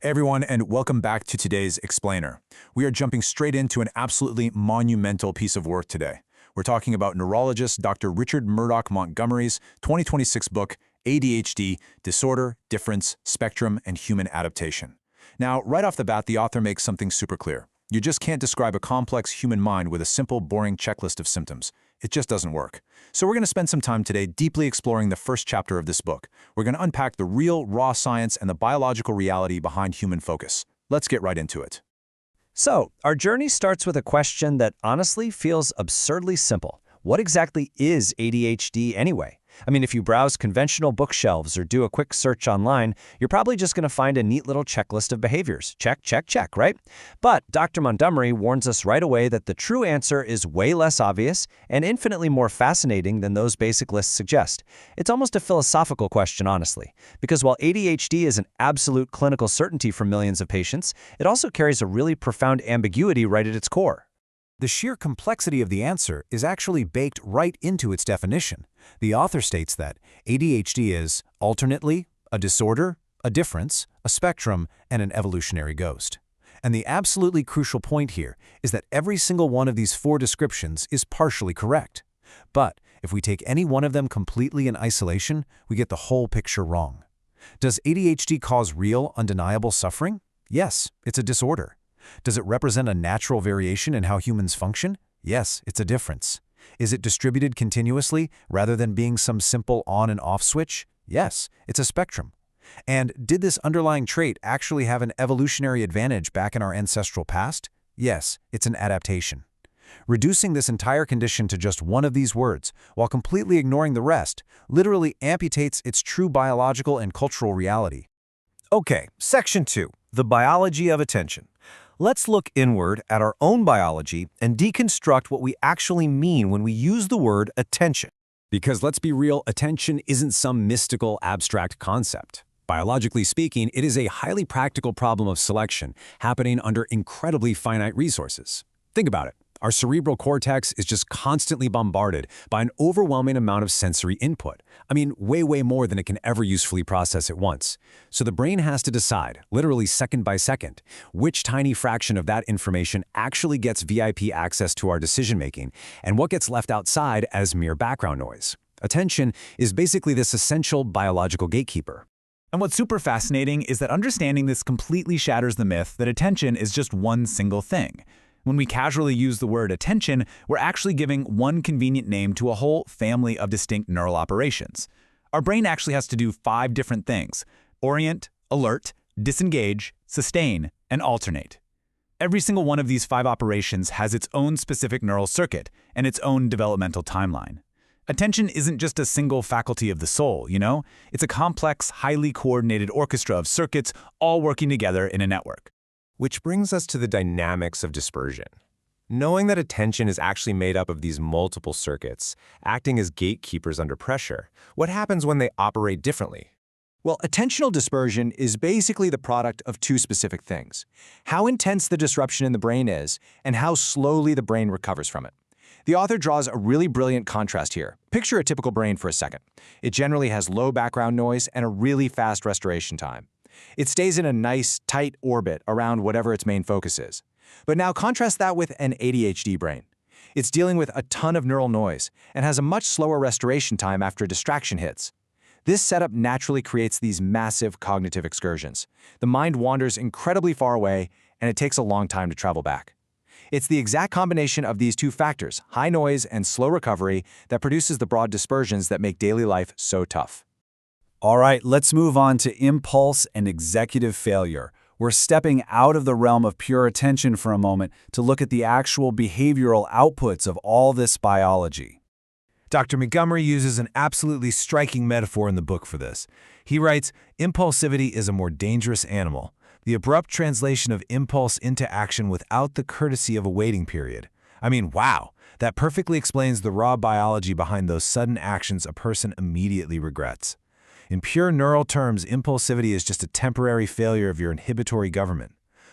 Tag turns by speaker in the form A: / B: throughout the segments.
A: Hey everyone, and welcome back to today's Explainer. We are jumping straight into an absolutely monumental piece of work today. We're talking about neurologist Dr. Richard Murdoch Montgomery's 2026 book, ADHD, Disorder, Difference, Spectrum, and Human Adaptation. Now, right off the bat, the author makes something super clear. You just can't describe a complex human mind with a simple, boring checklist of symptoms. It just doesn't work. So we're going to spend some time today deeply exploring the first chapter of this book. We're going to unpack the real, raw science and the biological reality behind human focus. Let's get right into it.
B: So, our journey starts with a question that honestly feels absurdly simple. What exactly is ADHD anyway? I mean, if you browse conventional bookshelves or do a quick search online, you're probably just going to find a neat little checklist of behaviors. Check, check, check, right? But Dr. Montgomery warns us right away that the true answer is way less obvious and infinitely more fascinating than those basic lists suggest. It's almost a philosophical question, honestly, because while ADHD is an absolute clinical certainty for millions of patients, it also carries a really profound ambiguity right at its core.
C: The sheer complexity of the answer is actually baked right into its definition. The author states that ADHD is, alternately, a disorder, a difference, a spectrum, and an evolutionary ghost. And the absolutely crucial point here is that every single one of these four descriptions is partially correct. But if we take any one of them completely in isolation, we get the whole picture wrong. Does ADHD cause real, undeniable suffering? Yes, it's a disorder. Does it represent a natural variation in how humans function? Yes, it's a difference. Is it distributed continuously rather than being some simple on and off switch? Yes, it's a spectrum. And did this underlying trait actually have an evolutionary advantage back in our ancestral past? Yes, it's an adaptation. Reducing this entire condition to just one of these words, while completely ignoring the rest, literally amputates its true biological and cultural reality.
D: Okay, Section 2, the biology of attention. Let's look inward at our own biology and deconstruct what we actually mean when we use the word attention.
C: Because let's be real, attention isn't some mystical, abstract concept. Biologically speaking, it is a highly practical problem of selection happening under incredibly finite resources. Think about it. Our cerebral cortex is just constantly bombarded by an overwhelming amount of sensory input. I mean, way more than it can ever usefully process at once. So the brain has to decide, literally second by second, which tiny fraction of that information actually gets VIP access to our decision-making and what gets left outside as mere background noise. Attention is basically this essential biological gatekeeper.
A: And what's super fascinating is that understanding this completely shatters the myth that attention is just one single thing. When we casually use the word attention, we're actually giving one convenient name to a whole family of distinct neural operations. Our brain actually has to do 5 different things: orient, alert, disengage, sustain, and alternate. Every single one of these 5 operations has its own specific neural circuit and its own developmental timeline. Attention isn't just a single faculty of the soul, you know? It's a complex, highly coordinated orchestra of circuits all working together in a network.
D: Which brings us to the dynamics of dispersion. Knowing that attention is actually made up of these multiple circuits, acting as gatekeepers under pressure, what happens when they operate differently?
E: Well, attentional dispersion is basically the product of 2 specific things: how intense the disruption in the brain is and how slowly the brain recovers from it. The author draws a really brilliant contrast here. Picture a typical brain for a second. It generally has low background noise and a really fast restoration time. It stays in a nice, tight orbit around whatever its main focus is. But now contrast that with an ADHD brain. It's dealing with a ton of neural noise and has a much slower restoration time after a distraction hits. This setup naturally creates these massive cognitive excursions. The mind wanders incredibly far away, and it takes a long time to travel back. It's the exact combination of these 2 factors, high noise and slow recovery, that produces the broad dispersions that make daily life so tough.
F: All right, let's move on to impulse and executive failure. We're stepping out of the realm of pure attention for a moment to look at the actual behavioral outputs of all this biology.
G: Dr. Montgomery uses an absolutely striking metaphor in the book for this. He writes, "Impulsivity is a more dangerous animal, the abrupt translation of impulse into action without the courtesy of a waiting period." I mean, wow, that perfectly explains the raw biology behind those sudden actions a person immediately regrets. In pure neural terms, impulsivity is just a temporary failure of your inhibitory government.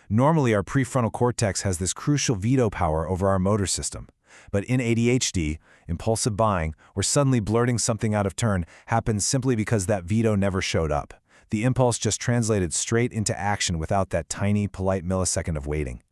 G: Normally, our prefrontal cortex has this crucial veto power over our motor system. But in ADHD, impulsive buying, where suddenly blurting something out of turn, happens simply because that veto never showed up. The impulse just translated straight into action without that tiny, polite millisecond of waiting.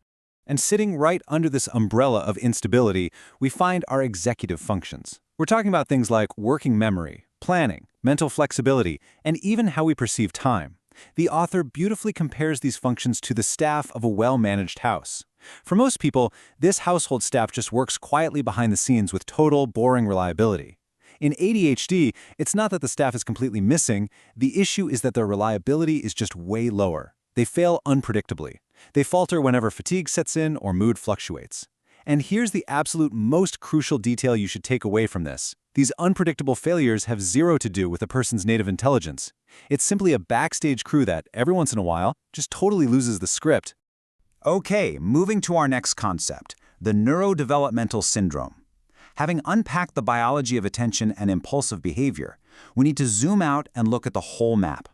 F: And sitting right under this umbrella of instability, we find our executive functions. We're talking about things like working memory, planning, mental flexibility, and even how we perceive time. The author beautifully compares these functions to the staff of a well-managed house. For most people, this household staff just works quietly behind the scenes with total, boring reliability. In ADHD, it's not that the staff is completely missing, the issue is that their reliability is just way lower. They fail unpredictably. They falter whenever fatigue sets in or mood fluctuates. And here's the absolute most crucial detail you should take away from this. These unpredictable failures have zero to do with a person's native intelligence. It's simply a backstage crew that, every once in a while, just totally loses the script.
A: Okay, moving to our next concept, the neurodevelopmental syndrome. Having unpacked the biology of attention and impulsive behavior, we need to zoom out and look at the whole map.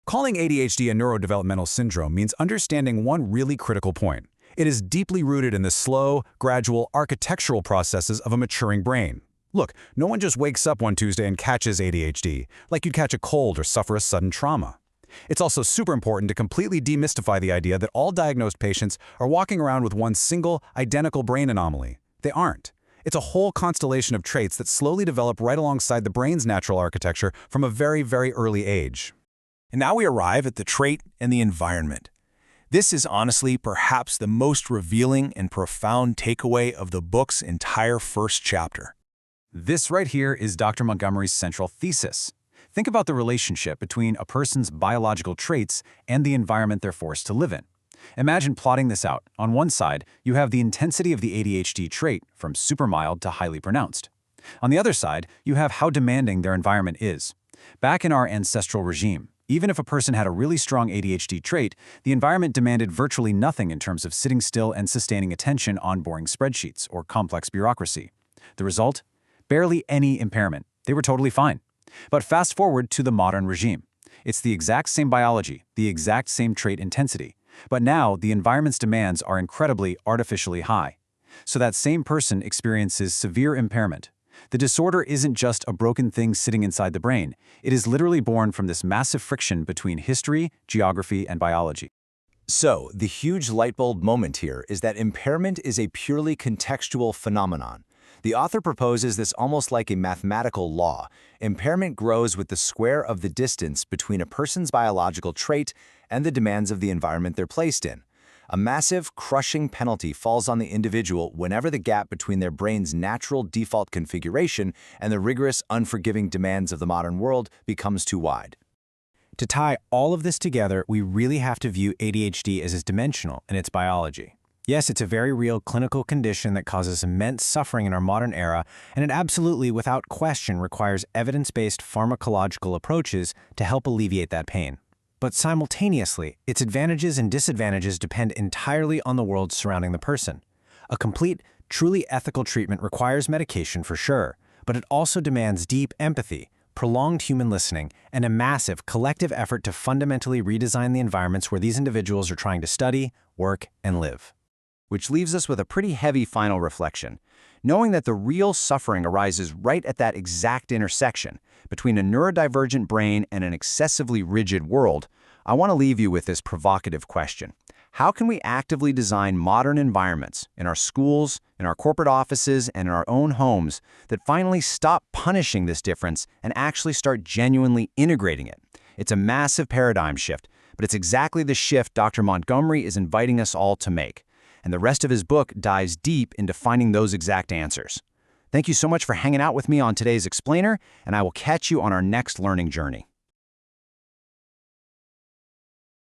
F: Calling ADHD a neurodevelopmental syndrome means understanding one really critical point. It is deeply rooted in the slow, gradual architectural processes of a maturing brain. Look, no one just wakes up one Tuesday and catches ADHD, like you'd catch a cold or suffer a sudden trauma. It's also super important to completely demystify the idea that all diagnosed patients are walking around with one single, identical brain anomaly. They aren't. It's a whole constellation of traits that slowly develop right alongside the brain's natural architecture from a very, very early age.
G: And now we arrive at the trait and the environment. This is honestly perhaps the most revealing and profound takeaway of the book's entire first chapter.
F: This right here is Dr. Montgomery's central thesis. Think about the relationship between a person's biological traits and the environment they're forced to live in. Imagine plotting this out. On one side, you have the intensity of the ADHD trait, from super mild to highly pronounced. On the other side, you have how demanding their environment is. Back in our ancestral regime, even if a person had a really strong ADHD trait, the environment demanded virtually nothing in terms of sitting still and sustaining attention on boring spreadsheets or complex bureaucracy. The result? Barely any impairment. They were totally fine. But fast forward to the modern regime. It's the exact same biology, the exact same trait intensity. But now, the environment's demands are incredibly artificially high. So that same person experiences severe impairment. The disorder isn't just a broken thing sitting inside the brain. It is literally born from this massive friction between history, geography, and biology.
C: So, the huge lightbulb moment here is that impairment is a purely contextual phenomenon. The author proposes this almost like a mathematical law. Impairment grows with the square of the distance between a person's biological trait and the demands of the environment they're placed in. A massive, crushing penalty falls on the individual whenever the gap between their brain's natural default configuration and the rigorous, unforgiving demands of the modern world becomes too wide.
E: To tie all of this together, we really have to view ADHD as dimensional in its biology. Yes, it's a very real clinical condition that causes immense suffering in our modern era, and it absolutely, without question, requires evidence-based pharmacological approaches to help alleviate that pain. But simultaneously, its advantages and disadvantages depend entirely on the world surrounding the person. A complete, truly ethical treatment requires medication for sure, but it also demands deep empathy, prolonged human listening, and a massive collective effort to fundamentally redesign the environments where these individuals are trying to study, work, and live.
A: Which leaves us with a pretty heavy final reflection. Knowing that the real suffering arises right at that exact intersection between a neurodivergent brain and an excessively rigid world, I want to leave you with this provocative question. How can we actively design modern environments in our schools, in our corporate offices, and in our own homes that finally stop punishing this difference and actually start genuinely integrating it? It's a massive paradigm shift, but it's exactly the shift Dr. Montgomery is inviting us all to make. And the rest of his book dives deep into finding those exact answers. Thank you so much for hanging out with me on today's Explainer, and I will catch you on our next learning journey.